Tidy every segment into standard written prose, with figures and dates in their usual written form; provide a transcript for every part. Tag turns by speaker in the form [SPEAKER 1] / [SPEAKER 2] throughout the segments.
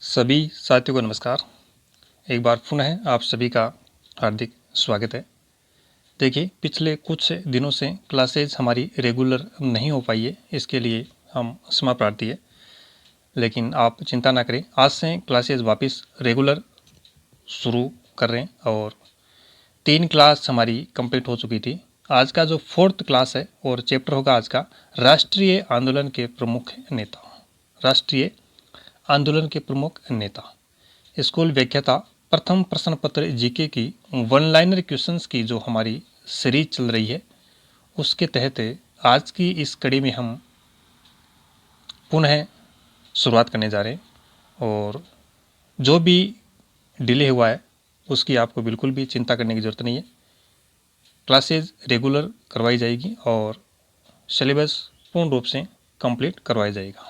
[SPEAKER 1] सभी साथियों को नमस्कार। एक बार पुनः आप सभी का हार्दिक स्वागत है। देखिए, पिछले कुछ दिनों से क्लासेज हमारी रेगुलर नहीं हो पाई है, इसके लिए हम क्षमा प्रार्थी है। लेकिन आप चिंता ना करें, आज से क्लासेज वापस रेगुलर शुरू कर रहे हैं और 3 क्लास हमारी कंप्लीट हो चुकी थी। आज का जो 4th क्लास है और चैप्टर होगा आज का राष्ट्रीय आंदोलन के प्रमुख नेता। राष्ट्रीय आंदोलन के प्रमुख नेता। स्कूल व्याख्याता प्रथम प्रश्न पत्र जीके की वन लाइनर क्वेश्चंस की जो हमारी सीरीज चल रही है, उसके तहत आज की इस कड़ी में हम पुनः शुरुआत करने जा रहे हैं। और जो भी डिले हुआ है उसकी आपको बिल्कुल भी चिंता करने की ज़रूरत नहीं है। क्लासेज रेगुलर करवाई जाएगी और सिलेबस पूर्ण रूप से कंप्लीट करवाया जाएगा।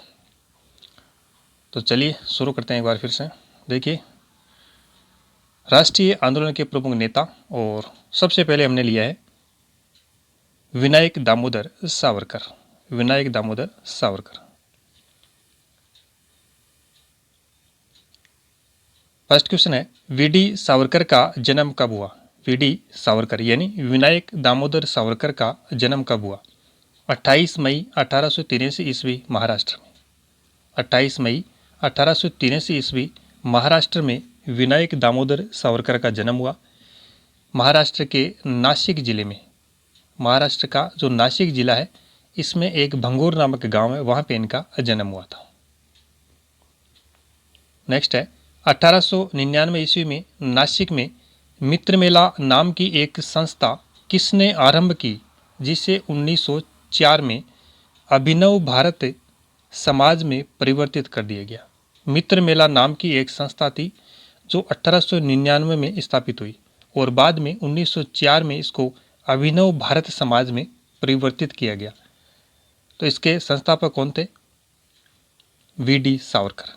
[SPEAKER 1] तो चलिए शुरू करते हैं एक बार फिर से। देखिए, राष्ट्रीय आंदोलन के प्रमुख नेता, और सबसे पहले हमने लिया है विनायक दामोदर सावरकर। विनायक दामोदर सावरकर। फर्स्ट क्वेश्चन है, वीडी सावरकर का जन्म कब हुआ? वीडी सावरकर यानी विनायक दामोदर सावरकर का जन्म कब हुआ? 28 मई 1883 ईस्वी महाराष्ट्र में। 28 मई 1883 ईस्वी महाराष्ट्र में विनायक दामोदर सावरकर का जन्म हुआ। महाराष्ट्र के नासिक जिले में, महाराष्ट्र का जो नासिक जिला है, इसमें एक भंगूर नामक गांव है, वहां पे इनका जन्म हुआ था। नेक्स्ट है, 1899 ईस्वी में नासिक में मित्र मेला नाम की एक संस्था किसने आरंभ की, जिसे 1904 में अभिनव भारत समाज में परिवर्तित कर दिया गया? मित्र मेला नाम की एक संस्था थी जो 1899 में स्थापित हुई और बाद में 1904 में इसको अभिनव भारत समाज में परिवर्तित किया गया। तो इसके संस्थापक कौन थे? वीडी सावरकर।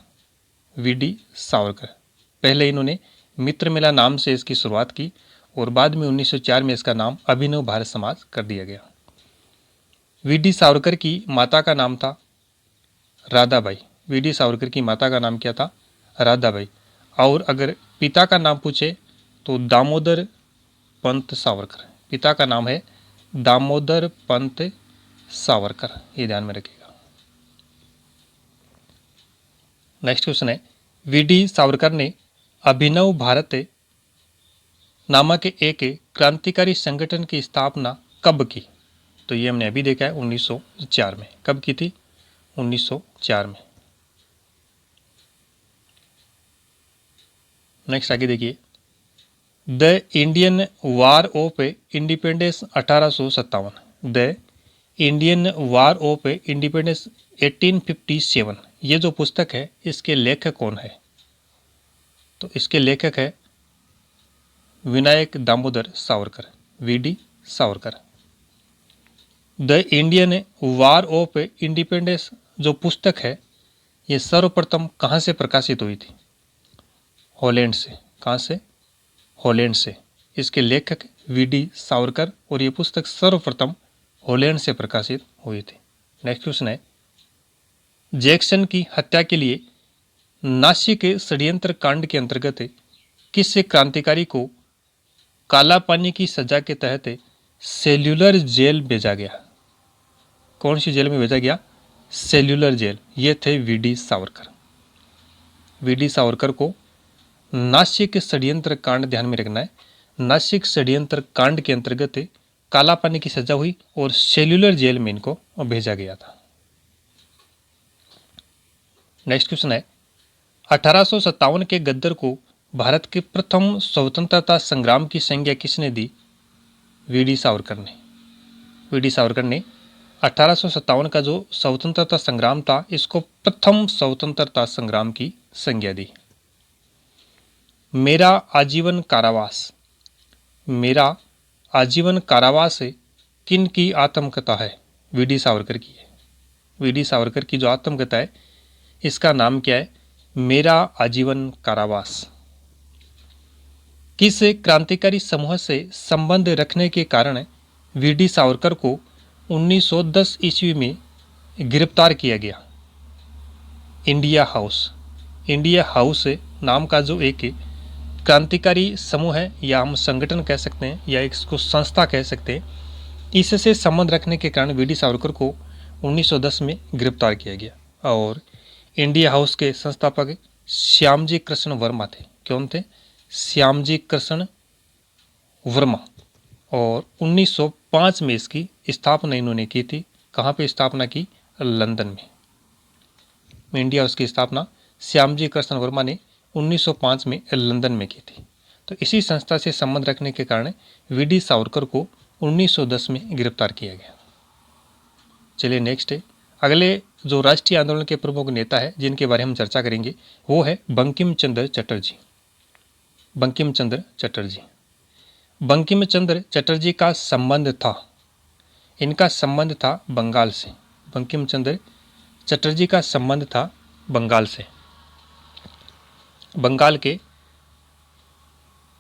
[SPEAKER 1] वीडी सावरकर। पहले इन्होंने मित्र मेला नाम से इसकी शुरुआत की और बाद में 1904 में इसका नाम अभिनव भारत समाज कर दिया गया। वीडी सावरकर की माता का नाम था राधाबाई। वीडी सावरकर की माता का नाम क्या था? राधाबाई। और अगर पिता का नाम पूछे तो दामोदर पंत सावरकर। पिता का नाम है दामोदर पंत सावरकर, ये ध्यान में रखिएगा। नेक्स्ट क्वेश्चन है, वीडी सावरकर ने अभिनव भारत नामक एक क्रांतिकारी संगठन की स्थापना कब की? तो ये हमने अभी देखा है 1904 में। कब की थी? 1904 में। नेक्स्ट आगे देखिए, the Indian war of independence 1857। The Indian war of independence 1857, ये जो पुस्तक है इसके लेखक कौन है? तो इसके लेखक है Vinayak Damodar Savarkar, V D Savarkar. The Indian war of independence जो पुस्तक है, ये सर्वप्रथम कहाँ से प्रकाशित हुई थी? हॉलैंड से। कहाँ से? हॉलैंड से। इसके लेखक वीडी सावरकर और ये पुस्तक सर्वप्रथम हॉलैंड से प्रकाशित हुई थी। नेक्स्ट क्वेश्चन है, जैक्सन की हत्या के लिए नासिक षड्यंत्र कांड के अंतर्गत किस क्रांतिकारी को काला पानी की सजा के तहत सेल्यूलर जेल भेजा गया? कौन सी जेल में भेजा गया? Cellular jail. ये थे वीडी सावरकर। वीडी सावरकर को नासिक षड्यंत्र कांड ध्यान में रखना है। नासिक षड्यंत्र कांड के अंतर्गत काला पानी की सजा हुई और सेल्यूलर जेल में इनको भेजा गया था। नेक्स्ट क्वेश्चन है, 1857 के गद्दर को भारत के प्रथम स्वतंत्रता संग्राम की संज्ञा किसने दी? वीडी सावरकर ने। वीडी सावरकर ने 1857 का जो स्वतंत्रता संग्राम था, इसको प्रथम स्वतंत्रता संग्राम की संज्ञा दी। मेरा आजीवन कारावास। मेरा आजीवन कारावास किन की आत्मकथा है? वीडी सावरकर की है। वीडी सावरकर की जो आत्मकथा है, इसका नाम क्या है? मेरा आजीवन कारावास। किस क्रांतिकारी समूह से संबंध रखने के कारण वीडी सावरकर को 1910 ईस्वी में गिरफ्तार किया गया? India house. इंडिया हाउस नाम का जो एक क्रांतिकारी समूह है या हम संगठन कह सकते हैं या इसको संस्था कह सकते हैं, इससे संबंध रखने के कारण वी डी सावरकर को 1910 में गिरफ्तार किया गया। और इंडिया हाउस के संस्थापक श्यामजी कृष्ण वर्मा थे। कौन थे? श्यामजी कृष्ण वर्मा। और 1905 में इसकी स्थापना इन्होंने की थी। कहाँ पे स्थापना की? लंदन में। इंडिया हाउस की स्थापना श्यामजी कृष्ण वर्मा ने 1905 में लंदन में की थी। तो इसी संस्था से संबंध रखने के कारण वी डी सावरकर को 1910 में गिरफ्तार किया गया। चलिए नेक्स्ट है, अगले जो राष्ट्रीय आंदोलन के प्रमुख नेता है जिनके बारे में हम चर्चा करेंगे वो है बंकिम चंद्र चटर्जी। बंकिम चंद्र चटर्जी। बंकिम चंद्र चटर्जी का संबंध था, इनका संबंध था बंगाल से। बंकिम चंद्र चटर्जी का संबंध था बंगाल से।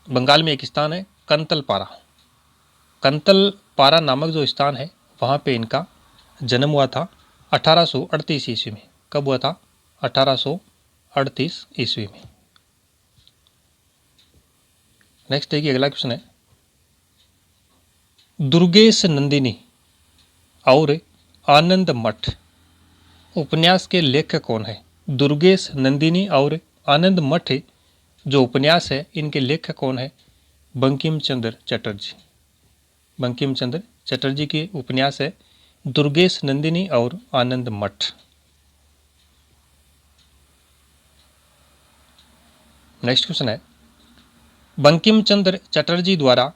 [SPEAKER 1] बंगाल में एक स्थान है कंतलपारा। कंतलपारा नामक जो स्थान है वहाँ पे इनका जन्म हुआ था 1838 ईस्वी में। कब हुआ था? 1838 ईस्वी में। नेक्स्ट देखिए, अगला क्वेश्चन है, दुर्गेश नंदिनी और आनंद मठ उपन्यास के लेखक कौन है? दुर्गेश नंदिनी और आनंद मठ जो उपन्यास है इनके लेखक कौन है? बंकिम चंद्र चटर्जी। बंकिम चंद्र चटर्जी के उपन्यास है दुर्गेश नंदिनी और आनंद मठ। नेक्स्ट क्वेश्चन है, बंकिम चंद्र चटर्जी द्वारा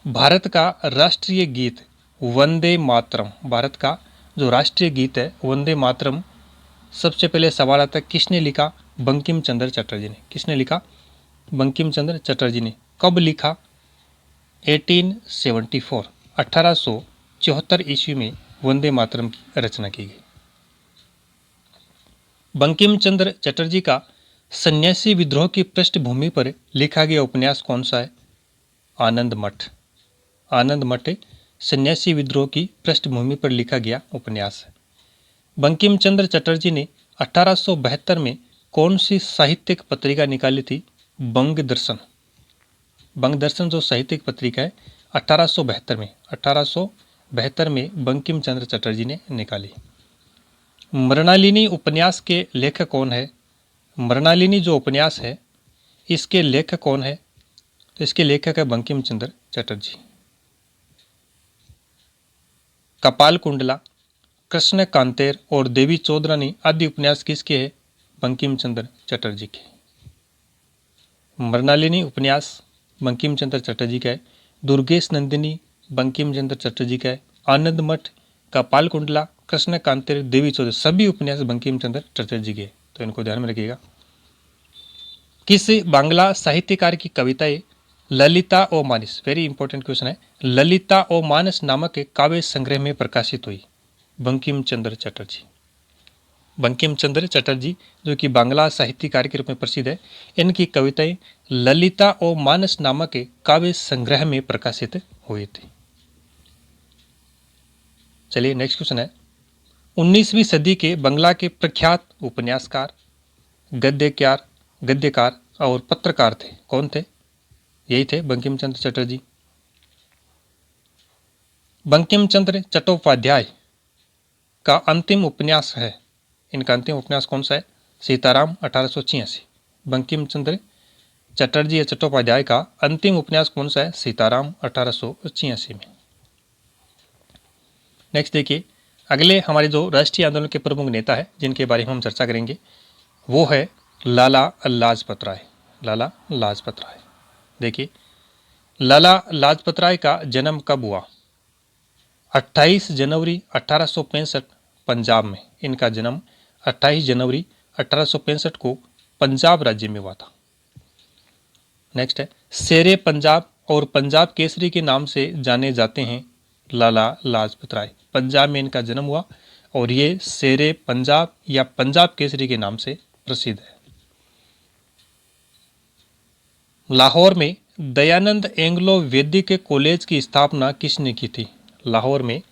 [SPEAKER 1] भारत का राष्ट्रीय गीत वंदे मातरम, भारत का जो राष्ट्रीय गीत है वंदे मातरम, सबसे पहले सवाल आता है किसने लिखा? बंकिम चंद्र चटर्जी ने। किसने लिखा? बंकिम चंद्र चटर्जी ने। कब लिखा? 1874, 1874 ईस्वी में वंदे मातरम की रचना की गई। बंकिम चंद्र चटर्जी का सन्यासी विद्रोह की पृष्ठभूमि पर लिखा गया उपन्यास कौन सा है? आनंद मठ। आनंद मठ सन्यासी विद्रोह की पृष्ठभूमि पर लिखा गया उपन्यास है। बंकिम चंद्र चटर्जी ने 1872 में कौन सी साहित्यिक पत्रिका निकाली थी? बंग दर्शन। बंग दर्शन जो साहित्यिक पत्रिका है 1872 में बंकिम चंद्र चटर्जी ने निकाली। मृणालिनी उपन्यास के लेखक कौन है? मृणालिनी जो उपन्यास है इसके लेखक कौन है? तो इसके लेखक है बंकिम चंद्र चटर्जी। कपाल कुंडला, कृष्ण कांतेर और देवी चौधरानी आदि उपन्यास किसके हैं? बंकिम चंद्र चटर्जी के। मृणालिनी उपन्यास बंकिम चंद्र चटर्जी का है। दुर्गेश नंदिनी बंकिम चंद्र चटर्जी का है। आनंद मठ, कपाल कुंडला, कृष्ण कांतेर, देवी चौधरी सभी उपन्यास बंकिम चंद्र चटर्जी के। तो इनको ध्यान में रखिएगा। किस बांग्ला साहित्यकार की कविताएं ललिता ओ मानस, वेरी इंपॉर्टेंट क्वेश्चन है, ललिता ओ मानस नामक एक काव्य संग्रह में प्रकाशित हुई? बंकिम चंद्र चटर्जी। बंकिम चंद्र चटर्जी जो कि बांग्ला साहित्यकार के रूप में प्रसिद्ध है, इनकी कविताएं ललिता ओ मानस नामक एक काव्य संग्रह में प्रकाशित हुई थी। चलिए नेक्स्ट क्वेश्चन है, 19वीं सदी के बंगला के प्रख्यात उपन्यासकार, गद्यकार और पत्रकार थे। कौन थे? यही थे बंकिम चंद्र चटर्जी। बंकिम चंद्र चट्टोपाध्याय का अंतिम उपन्यास है, इनका अंतिम उपन्यास कौन सा है? सीताराम 1886। बंकिम चंद्र चटर्जी या चट्टोपाध्याय का अंतिम उपन्यास कौन सा है? सीताराम 1886 में। नेक्स्ट देखिए, अगले हमारे जो राष्ट्रीय आंदोलन के प्रमुख नेता है जिनके बारे में हम चर्चा करेंगे वो है लाला लाजपत राय। लाला लाजपत राय। देखिए, लाला लाजपत राय का जन्म कब हुआ? 28 जनवरी 1865 पंजाब में। इनका जन्म 28 जनवरी 1865 को पंजाब राज्य में हुआ था। नेक्स्ट है, शेरे पंजाब और पंजाब केसरी के नाम से जाने जाते हैं लाला लाजपत राय। पंजाब में इनका जन्म हुआ और ये शेरे पंजाब या पंजाब केसरी के नाम से प्रसिद्ध है। लाहौर में दयानंद एंग्लो वैदिक कॉलेज की स्थापना किसने की थी? लाहौर में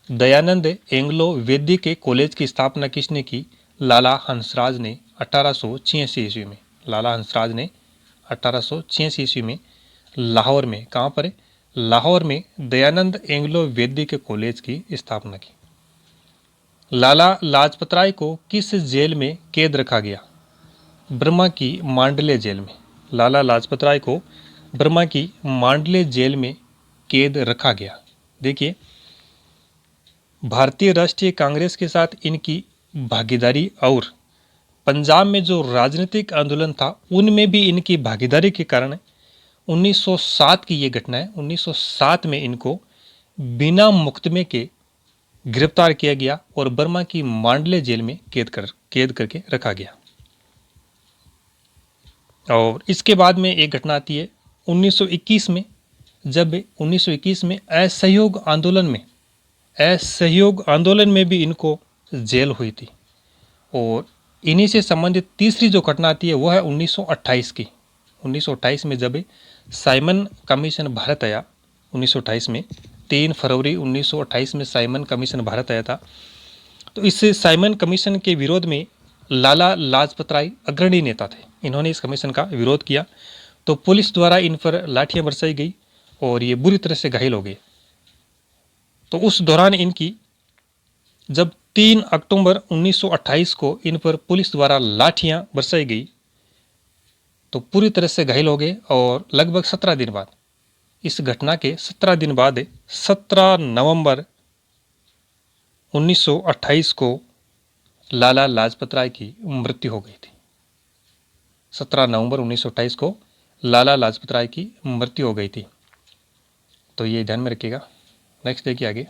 [SPEAKER 1] दयानंद एंग्लो वैदिक कॉलेज की स्थापना किसने की? लाला हंसराज ने 1886 ईस्वी में लाला हंसराज ने 1886 ईस्वी में लाहौर में, कहाँ पर है, लाहौर में दयानंद एंग्लो वैदिक कॉलेज की स्थापना की। लाला लाजपत राय को किस जेल में कैद रखा गया? बर्मा की मांडले जेल में। लाला लाजपत राय को बर्मा की मांडले जेल में कैद रखा गया। देखिए, भारतीय राष्ट्रीय कांग्रेस के साथ इनकी भागीदारी और पंजाब में जो राजनीतिक आंदोलन था उनमें भी इनकी भागीदारी के कारण 1907 की ये घटना है, 1907 में इनको बिना मुकदमे के गिरफ्तार किया गया और बर्मा की मांडले जेल में कैद करके रखा गया। और इसके बाद में एक घटना आती है 1921 में, जब 1921 में असहयोग आंदोलन में भी इनको जेल हुई थी। और इन्हीं से संबंधित तीसरी जो घटना आती है वो है 1928 की। 1928 में जब साइमन कमीशन भारत आया, 1928 में 3 फरवरी 1928 में साइमन कमीशन भारत आया था। तो इस साइमन कमीशन के विरोध में लाला लाजपत राय अग्रणी नेता थे। इन्होंने इस कमीशन का विरोध किया तो पुलिस द्वारा इन पर लाठियां बरसाई गई और ये बुरी तरह से घायल हो गए। तो उस दौरान इनकी जब 3 अक्टूबर 1928 को इन पर पुलिस द्वारा लाठियां बरसाई गई तो पूरी तरह से घायल हो गए। और लगभग 17 दिन बाद, इस घटना के 17 दिन बाद 17 नवंबर 1928 को लाला लाजपत राय की मृत्यु हो गई थी। 17 नवंबर 1928 को लाला लाजपत राय की मृत्यु हो गई थी। तो ये ध्यान में रखिएगा। नेक्स्ट देखिए आगे,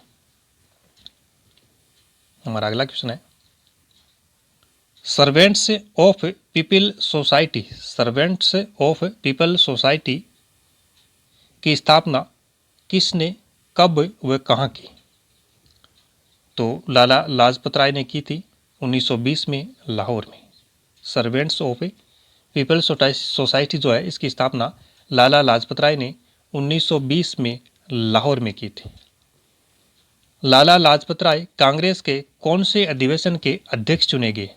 [SPEAKER 1] हमारा अगला क्वेश्चन है सर्वेंट्स ऑफ पीपल सोसाइटी की स्थापना किसने, कब व कहाँ की? तो लाला लाजपत राय ने की थी 1920 में लाहौर में। सर्वेंट्स ऑफ पीपल सोसाइटी जो है इसकी स्थापना लाला लाजपत राय ने 1920 में लाहौर में की थी। लाला लाजपत राय कांग्रेस के कौन से अधिवेशन के अध्यक्ष चुने गए?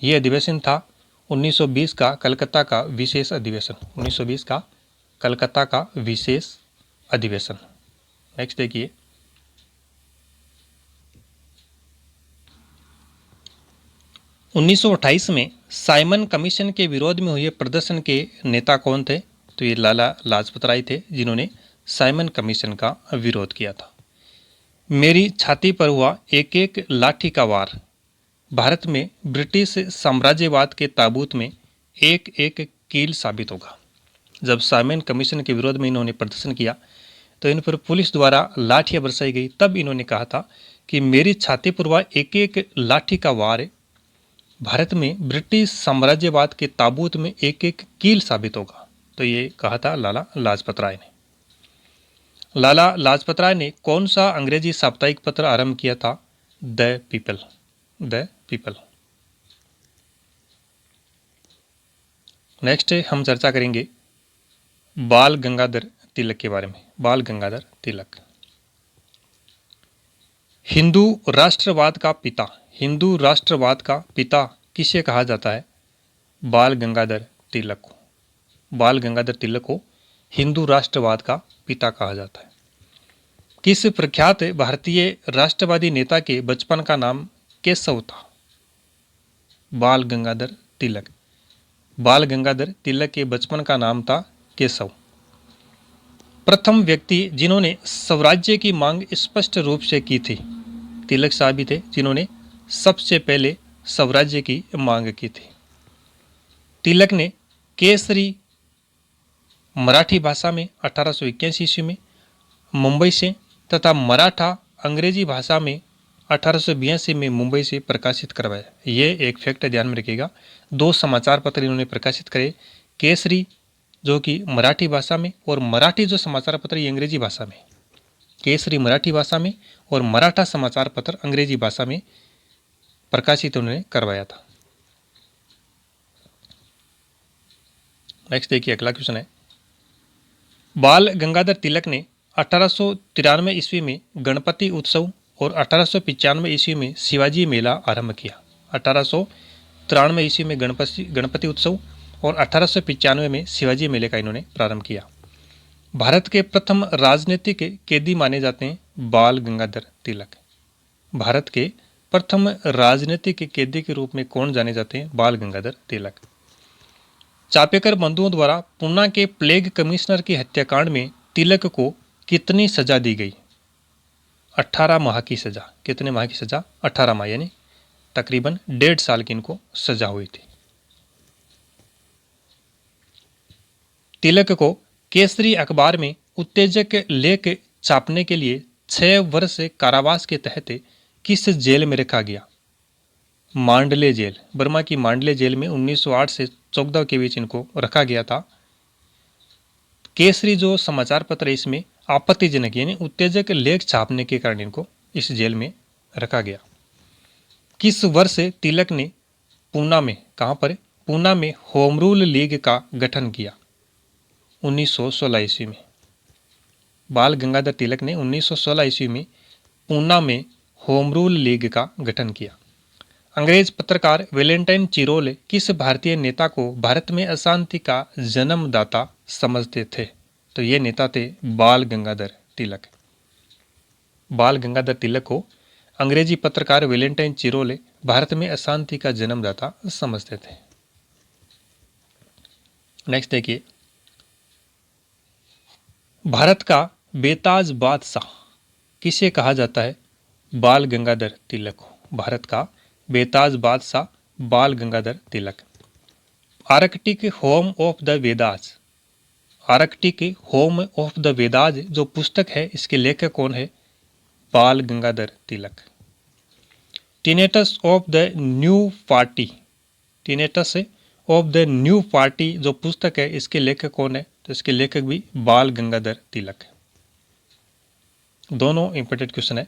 [SPEAKER 1] ये अधिवेशन था 1920 का कलकत्ता का विशेष अधिवेशन। 1920 का कलकत्ता का विशेष अधिवेशन। नेक्स्ट देखिए, उन्नीस में साइमन कमीशन के विरोध में हुए प्रदर्शन के नेता कौन थे? तो ये लाला लाजपत राय थे जिन्होंने साइमन कमीशन का विरोध किया था। मेरी छाती पर हुआ एक एक लाठी का वार भारत में ब्रिटिश साम्राज्यवाद के ताबूत में एक एक कील साबित होगा। जब साइमन कमीशन के विरोध में इन्होंने प्रदर्शन किया तो इन पर पुलिस द्वारा लाठियां बरसाई गई। तब इन्होंने कहा था कि मेरी छाती पर हुआ एक एक लाठी का वार भारत में ब्रिटिश साम्राज्यवाद के ताबूत में एक एक कील साबित होगा। तो ये कहा था लाला लाजपत राय ने। लाला लाजपत राय ने कौन सा अंग्रेजी साप्ताहिक पत्र आरंभ किया था? The people. नेक्स्ट हम चर्चा करेंगे बाल गंगाधर तिलक के बारे में। बाल गंगाधर तिलक हिंदू राष्ट्रवाद का पिता किसे कहा जाता है? बाल गंगाधर तिलक को। बाल गंगाधर तिलक को हिंदू राष्ट्रवाद का पिता कहा जाता है। किस प्रख्यात भारतीय राष्ट्रवादी नेता के बचपन का नाम केशव था? बाल गंगाधर तिलक। बाल गंगाधर तिलक के बचपन का नाम था केशव। प्रथम व्यक्ति जिन्होंने स्वराज्य की मांग स्पष्ट रूप से की थी तिलक साहब ही थे जिन्होंने सबसे पहले स्वराज्य की मांग की थी। तिलक ने केसरी मराठी भाषा में 1881 ईस्वी में मुंबई से तथा मराठा अंग्रेजी भाषा में 1882 में मुंबई से प्रकाशित करवाया। ये एक फैक्ट ध्यान में रखिएगा। 2 समाचार पत्र इन्होंने प्रकाशित करे, केसरी जो कि मराठी भाषा में और मराठी जो समाचार पत्र ये अंग्रेजी भाषा में। केसरी मराठी भाषा में और मराठा समाचार पत्र अंग्रेजी भाषा में प्रकाशित उन्होंने करवाया था। नेक्स्ट देखिए अगला क्वेश्चन है बाल गंगाधर तिलक ने 1893 ईस्वी में गणपति उत्सव और 1895 ईस्वी में शिवाजी मेला आरंभ किया। ईस्वी में गणपति उत्सव और 1895 में शिवाजी मेले का इन्होंने प्रारंभ किया। भारत के प्रथम राजनीतिक कैदी माने जाते हैं बाल गंगाधर तिलक। भारत के प्रथम राजनीतिक कैदी के रूप में कौन जाने जाते हैं? बाल गंगाधर तिलक। चापेकर बंधुओं द्वारा पूना के प्लेग कमिश्नर की हत्याकांड में तिलक को कितनी सजा दी गई? 18 माह की सजा। कितने माह की सजा? 18 माह, यानी तकरीबन 1.5 साल की इनको सजा हुई थी। तिलक को केसरी अखबार में उत्तेजक लेख छापने के लिए 6 वर्ष कारावास के तहत किस जेल में रखा गया? मांडले जेल। बर्मा की मांडले जेल में 1908 से 14 के बीच इनको रखा गया था। केसरी जो समाचार पत्र है इसमें आपत्तिजनक यानी उत्तेजक लेख छापने के कारण इनको इस जेल में रखा गया। किस वर्ष तिलक ने पूना में, कहाँ पर? पूना में होम रूल लीग का गठन किया? 1916 ईस्वी में। बाल गंगाधर तिलक ने 1916 ईस्वी में पूना में होम रूल लीग का गठन किया। अंग्रेज पत्रकार वेलेंटाइन चिरोल किस भारतीय नेता को भारत में अशांति का जन्मदाता समझते थे? तो ये नेता थे बाल गंगाधर तिलक। बाल गंगाधर तिलक को अंग्रेजी पत्रकार वेलेंटाइन चिरोल भारत में अशांति का जन्मदाता समझते थे। नेक्स्ट देखिए, भारत का बेताज बादशाह किसे कहा जाता है? बाल गंगाधर तिलक को। भारत का बेताज बादशाह Bal Gangadhar Tilak. Arctic home of the Vedas. Arctic home of the Vedas जो पुस्तक है इसके लेखक कौन है? Bal Gangadhar Tilak. Tenets of the new party. Tenets of the new party जो पुस्तक है इसके लेखक कौन है? तो इसके लेखक भी बाल गंगाधर तिलक। दोनों इंपॉर्टेंट क्वेश्चन है।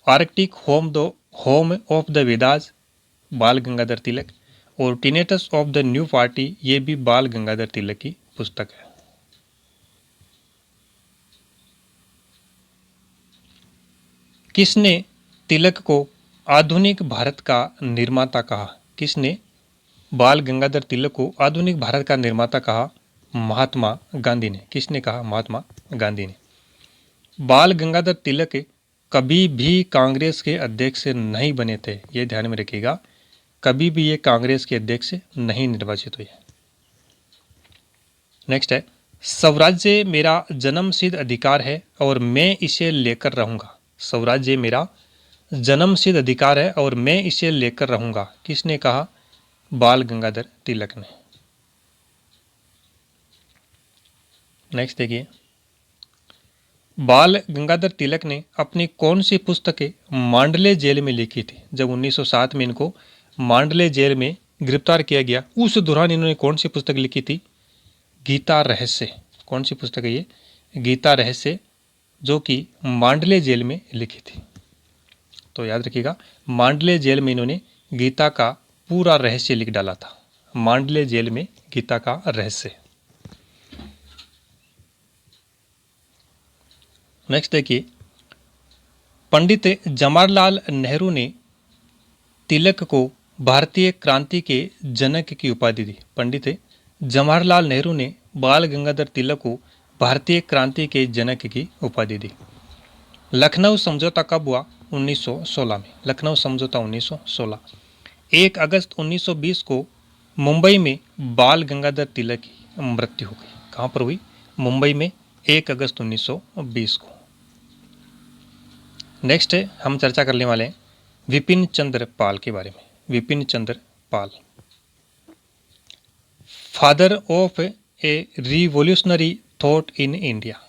[SPEAKER 1] Arctic home of the Vedas बाल गंगाधर तिलक और टीनेटस ऑफ द न्यू पार्टी ये भी बाल गंगाधर तिलक की पुस्तक है। किसने तिलक को आधुनिक भारत का निर्माता कहा? किसने बाल गंगाधर तिलक को आधुनिक भारत का निर्माता कहा? महात्मा गांधी ने। किसने कहा? महात्मा गांधी ने। बाल गंगाधर तिलक कभी भी कांग्रेस के अध्यक्ष नहीं बने थे, ये ध्यान में रखिएगा। कभी भी ये कांग्रेस के अध्यक्ष नहीं निर्वाचित हुए। नेक्स्ट है, स्वराज्य मेरा जन्मसिद्ध अधिकार है और मैं इसे लेकर रहूंगा। स्वराज्य मेरा जन्मसिद्ध अधिकार है और मैं इसे लेकर रहूंगा। किसने कहा? बाल गंगाधर तिलक ने। नेक्स्ट देखिए, बाल गंगाधर तिलक ने अपनी कौन सी पुस्तकें मांडले जेल में लिखी थी? जब 1907 में इनको मांडले जेल में गिरफ्तार किया गया उस दौरान इन्होंने कौन सी पुस्तक लिखी थी? गीता रहस्य। कौन सी पुस्तक है ये? गीता रहस्य, जो कि मांडले जेल में लिखी थी। तो याद रखिएगा, मांडले जेल में इन्होंने गीता का पूरा रहस्य लिख डाला था। मांडले जेल में गीता का रहस्य। नेक्स्ट देखिए, पंडित जवाहरलाल नेहरू ने तिलक को भारतीय क्रांति के जनक की उपाधि दी। पंडित जवाहरलाल नेहरू ने बाल गंगाधर तिलक को भारतीय क्रांति के जनक की उपाधि दी। लखनऊ समझौता कब हुआ? 1916 में। लखनऊ समझौता 1916। 1 अगस्त 1920 को मुंबई में बाल गंगाधर तिलक की मृत्यु हो गई। कहाँ पर हुई? मुंबई में 1 अगस्त 1920 को। नेक्स्ट है, हम चर्चा करने वाले हैं विपिन चंद्र पाल के बारे में। Bipin Chandra Pal, father of a revolutionary thought in India.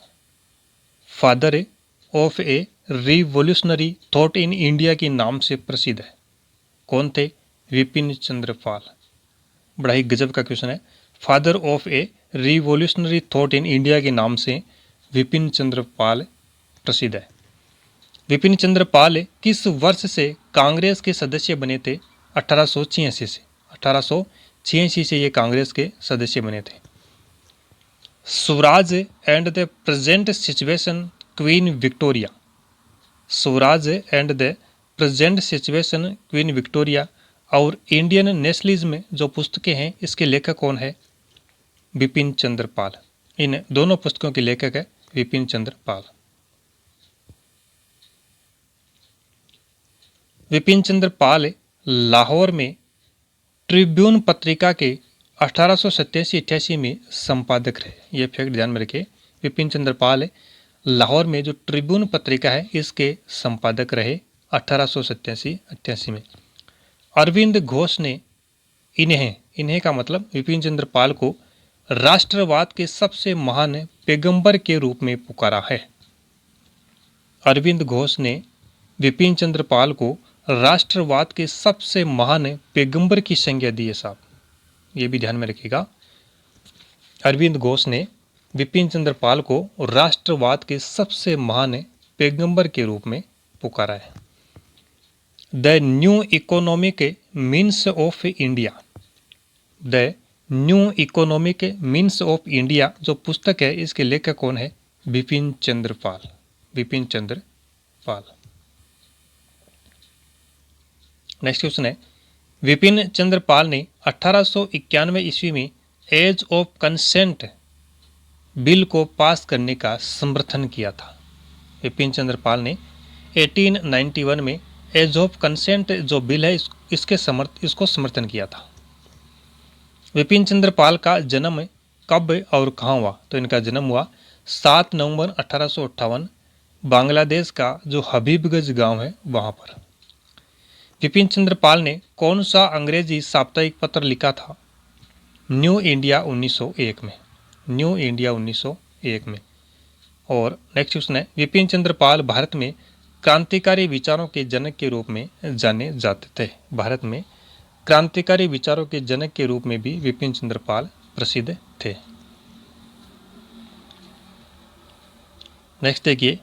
[SPEAKER 1] Father of a revolutionary thought in India के नाम से प्रसिद्ध है। कौन थे? विपिन चंद्र पाल। बड़ा ही गजब का क्वेश्चन है। Father of a revolutionary thought in India के नाम से विपिन चंद्र पाल प्रसिद्ध है। विपिन चंद्र पाल किस वर्ष से कांग्रेस के सदस्य बने थे? 1886 से। 1886 से ये कांग्रेस के सदस्य बने थे। Swaraj and the present situation queen Victoria. Swaraj and the present situation queen Victoria और इंडियन नेशनलिज्म जो पुस्तकें हैं इसके लेखक कौन है? विपिन चंद्र पाल। इन दोनों पुस्तकों के लेखक है विपिन चंद्र पाल। विपिन चंद्र पाल लाहौर में ट्रिब्यून पत्रिका के 1887-88 में संपादक रहे। ये फैक्ट ध्यान में रखिए। विपिन चंद्र पाल लाहौर में जो ट्रिब्यून पत्रिका है इसके संपादक रहे 1887-88 में। अरविंद घोष ने इन्हें का मतलब विपिन चंद्र पाल को राष्ट्रवाद के सबसे महान पैगंबर के रूप में पुकारा है। अरविंद घोष ने विपिन चंद्र पाल को राष्ट्रवाद के सबसे महान पैगंबर की संज्ञा दी है साहब, ये भी ध्यान में रखिएगा। अरविंद घोष ने विपिन चंद्र पाल को राष्ट्रवाद के सबसे महान पैगंबर के रूप में पुकारा है। The new economic means of India, the new economic means of India जो पुस्तक है इसके लेखक कौन है? विपिन चंद्र पाल। विपिन चंद्र पाल। नेक्स्ट क्वेश्चन है, विपिन चंद्र पाल ने 1891 ईस्वी में एज ऑफ कंसेंट बिल को पास करने का समर्थन किया था। विपिन चंद्र पाल ने 1891 में एज ऑफ कंसेंट जो बिल है इसको समर्थन किया था। विपिन चंद्र पाल का जन्म कब और कहाँ हुआ? तो इनका जन्म हुआ 7 नवंबर 1858 बांग्लादेश का जो हबीबगंज गांव है वहां पर। विपिन चंद्र पाल ने कौन सा अंग्रेजी साप्ताहिक पत्र लिखा था? न्यू इंडिया 1901 में। न्यू इंडिया 1901 में। और नेक्स्ट क्वेश्चन है, विपिन चंद्र पाल भारत में क्रांतिकारी विचारों के जनक के रूप में जाने जाते थे। भारत में क्रांतिकारी विचारों के जनक के रूप में भी विपिन चंद्र पाल प्रसिद्ध थे। नेक्स्ट देखिए,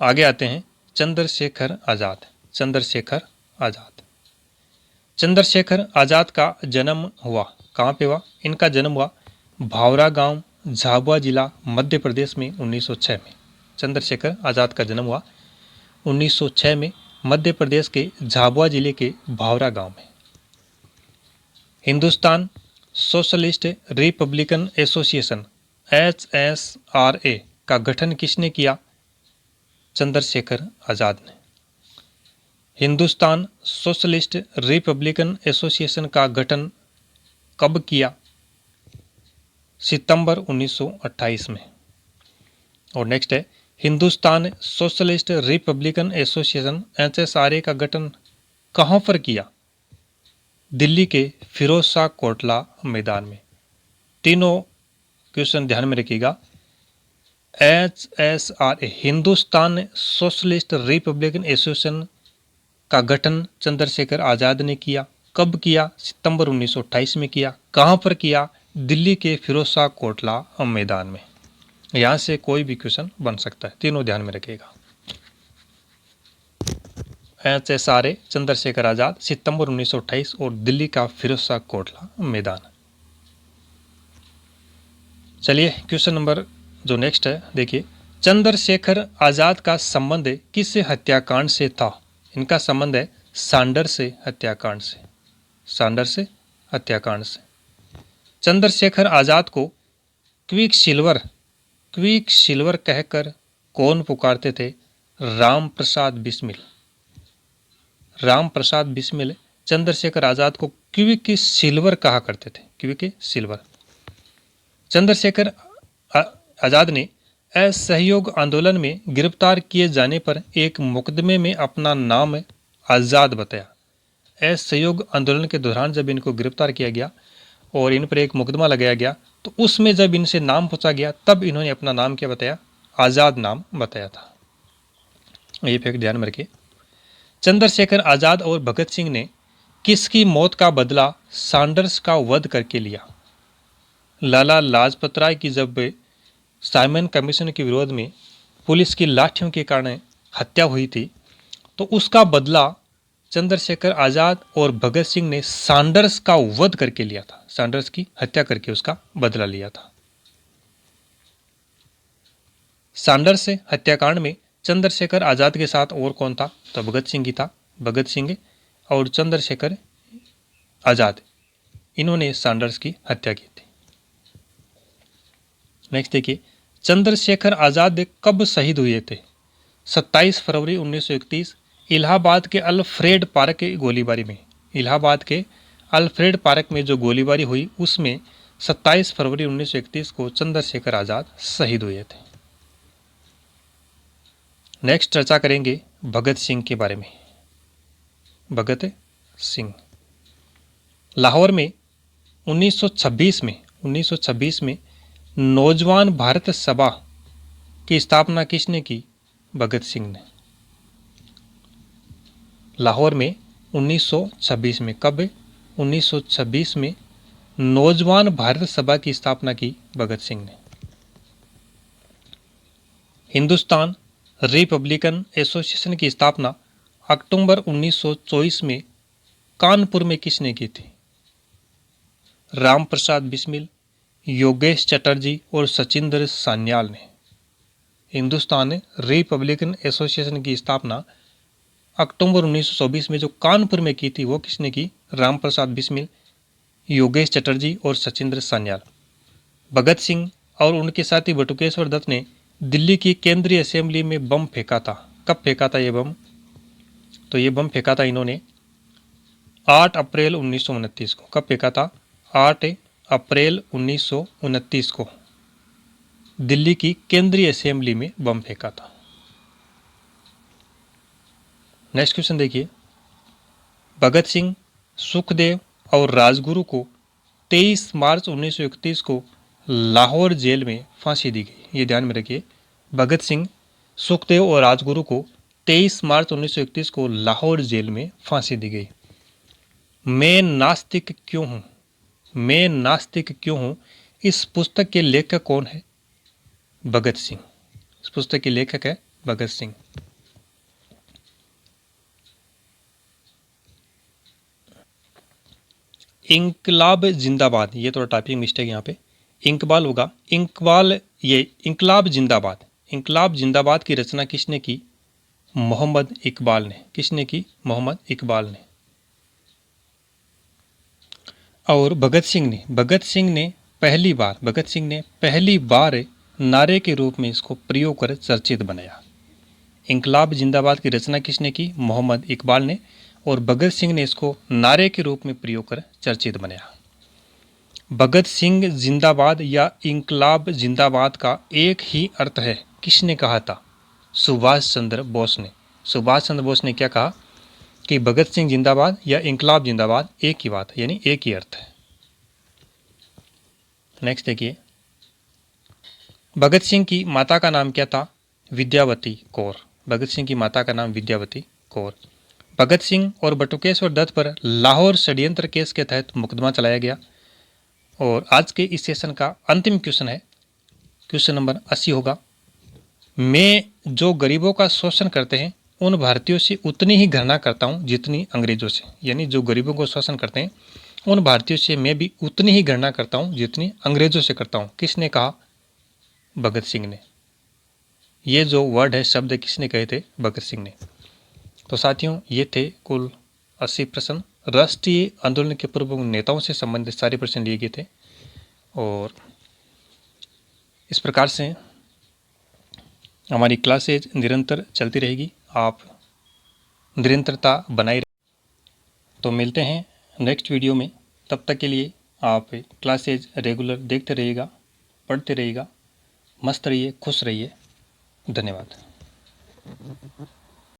[SPEAKER 1] आगे आते हैं चंद्रशेखर आजाद। चंद्रशेखर आजाद। चंद्रशेखर आजाद का जन्म हुआ कहाँ पे हुआ? इनका जन्म हुआ भावरा गांव, झाबुआ जिला, मध्य प्रदेश में 1906 में। चंद्रशेखर आजाद का जन्म हुआ 1906 में मध्य प्रदेश के झाबुआ जिले के भावरा गांव में। Hindustan socialist Republican association HSRA का गठन किसने किया? चंद्रशेखर आजाद ने। हिंदुस्तान सोशलिस्ट रिपब्लिकन एसोसिएशन का गठन कब किया? सितंबर 1928 में। और नेक्स्ट है, Hindustan socialist Republican association HSRA का गठन कहाँ पर किया? दिल्ली के फिरोज शाह कोटला मैदान में। तीनों क्वेश्चन ध्यान में रखिएगा। HSRA Hindustan socialist Republican association का गठन चंद्रशेखर आजाद ने किया। कब किया? सितंबर 1928 में किया। कहाँ पर किया? दिल्ली के फिरोज शाह कोटला मैदान में। यहाँ से कोई भी क्वेश्चन बन सकता है, तीनों ध्यान में रखिएगा। HSRA चंद्रशेखर आजाद, सितंबर 1928 और दिल्ली का फिरोज शाह कोटला मैदान। चलिए क्वेश्चन नंबर जो नेक्स्ट है देखिए, चंद्रशेखर आजाद का संबंध किस हत्याकांड से था? इनका संबंध है सैंडर्स हत्याकांड से। सैंडर्स हत्याकांड से। चंद्रशेखर आजाद को क्विक सिल्वर कहकर कौन पुकारते थे? राम प्रसाद बिस्मिल। राम प्रसाद बिस्मिल चंद्रशेखर आजाद को क्विक सिल्वर कहा करते थे। Quick silver. चंद्रशेखर आजाद ने असहयोग आंदोलन में गिरफ्तार किए जाने पर एक मुकदमे में अपना नाम आज़ाद बताया। असहयोग आंदोलन के दौरान जब इनको गिरफ्तार किया गया और इन पर एक मुकदमा लगाया गया तो उसमें जब इनसे नाम पूछा गया तब इन्होंने अपना नाम क्या बताया? आज़ाद नाम बताया था। ये फैक्ट ध्यान में रखिए। चंद्रशेखर आजाद और भगत सिंह ने किसकी मौत का बदला सैंडर्स का वध करके लिया? लाला लाजपत राय की जब साइमन कमीशन के विरोध में पुलिस की लाठियों के कारण हत्या हुई थी तो उसका बदला चंद्रशेखर आजाद और भगत सिंह ने सैंडर्स का वध करके लिया था। सैंडर्स की हत्या करके उसका बदला लिया था। सैंडर्स हत्याकांड में चंद्रशेखर आजाद के साथ और कौन था? तो भगत सिंह ही था। भगत सिंह और चंद्रशेखर आज़ाद, इन्होंने सैंडर्स की हत्या की थी। नेक्स्ट देखिए, चंद्रशेखर आज़ाद कब शहीद हुए थे? 27 फरवरी 1931 इलाहाबाद के अल्फ्रेड पार्क की गोलीबारी में। इलाहाबाद के अल्फ्रेड पार्क में जो गोलीबारी हुई उसमें 27 फरवरी 1931 को चंद्रशेखर आज़ाद शहीद हुए थे। नेक्स्ट चर्चा करेंगे भगत सिंह के बारे में। भगत सिंह लाहौर में 1926 में नौजवान भारत सभा की स्थापना किसने की? भगत सिंह ने। लाहौर में 1926 में, कब? 1926 में नौजवान भारत सभा की स्थापना की भगत सिंह ने। हिंदुस्तान रिपब्लिकन एसोसिएशन की स्थापना अक्टूबर 1924 में कानपुर में किसने की थी? राम प्रसाद बिस्मिल, योगेश चटर्जी और सचिंद्र सान्याल ने। हिंदुस्तान रिपब्लिकन एसोसिएशन की स्थापना अक्टूबर 1924 में जो कानपुर में की थी वो किसने की? राम प्रसाद बिस्मिल, योगेश चटर्जी और सचिंद्र सान्याल। भगत सिंह और उनके साथी बटुकेश्वर दत्त ने दिल्ली की केंद्रीय असेंबली में बम फेंका था। कब फेंका था ये बम? तो ये बम फेंका था इन्होंने 8 अप्रैल 1929 को। कब फेंका था? 8 अप्रैल 1929 को दिल्ली की केंद्रीय असेंबली में बम फेंका था। नेक्स्ट क्वेश्चन देखिए, भगत सिंह, सुखदेव और राजगुरु को 23 मार्च 1931 को लाहौर जेल में फांसी दी गई। ये ध्यान में रखिए, भगत सिंह, सुखदेव और राजगुरु को 23 मार्च 1931 को लाहौर जेल में फांसी दी गई। मैं नास्तिक क्यों हूँ? मैं नास्तिक क्यों हूँ, इस पुस्तक के लेखक कौन है? भगत सिंह। इस पुस्तक के लेखक है भगत सिंह। इंकलाब जिंदाबाद, ये थोड़ा टाइपिंग मिस्टेक यहाँ पे, इंकबाल होगा, इंकबाल, ये इंकलाब जिंदाबाद। इंकलाब जिंदाबाद की रचना किसने की? मोहम्मद इकबाल ने। किसने की? मोहम्मद इकबाल ने। और भगत सिंह ने पहली बार नारे के रूप में इसको प्रयोग कर चर्चित बनाया। इंकलाब जिंदाबाद की रचना किसने की? मोहम्मद इकबाल ने। और भगत सिंह ने इसको नारे के रूप में प्रयोग कर चर्चित बनाया। भगत सिंह जिंदाबाद या इंकलाब जिंदाबाद का एक ही अर्थ है, किसने कहा था? सुभाष चंद्र बोस ने। सुभाष चंद्र बोस ने क्या कहा कि भगत सिंह जिंदाबाद या इंकलाब जिंदाबाद एक ही बात है, यानी एक ही अर्थ है। नेक्स्ट देखिए, भगत सिंह की माता का नाम क्या था? विद्यावती कौर। भगत सिंह की माता का नाम विद्यावती कौर। भगत सिंह और बटुकेश्वर दत्त पर लाहौर षड्यंत्र केस के तहत मुकदमा चलाया गया। और आज के इस सेशन का अंतिम क्वेश्चन है, क्वेश्चन नंबर 80 होगा, मैं जो गरीबों का शोषण करते हैं उन भारतीयों से उतनी ही घृणा करता हूँ जितनी अंग्रेजों से। यानी जो गरीबों को शोषण करते हैं उन भारतीयों से मैं भी उतनी ही घृणा करता हूँ जितनी अंग्रेजों से करता हूँ। किसने कहा? भगत सिंह ने। ये जो वर्ड है, शब्द किसने कहे थे? भगत सिंह ने। तो साथियों, ये थे कुल 80 प्रश्न। राष्ट्रीय आंदोलन के पूर्व नेताओं से संबंधित सारे प्रश्न लिए गए थे। और इस प्रकार से हमारी क्लासेज निरंतर चलती रहेगी, आप निरंतरता बनाए रखें। तो मिलते हैं नेक्स्ट वीडियो में। तब तक के लिए आप क्लासेज रेगुलर देखते रहिएगा, पढ़ते रहिएगा, मस्त रहिए, खुश रहिए। धन्यवाद।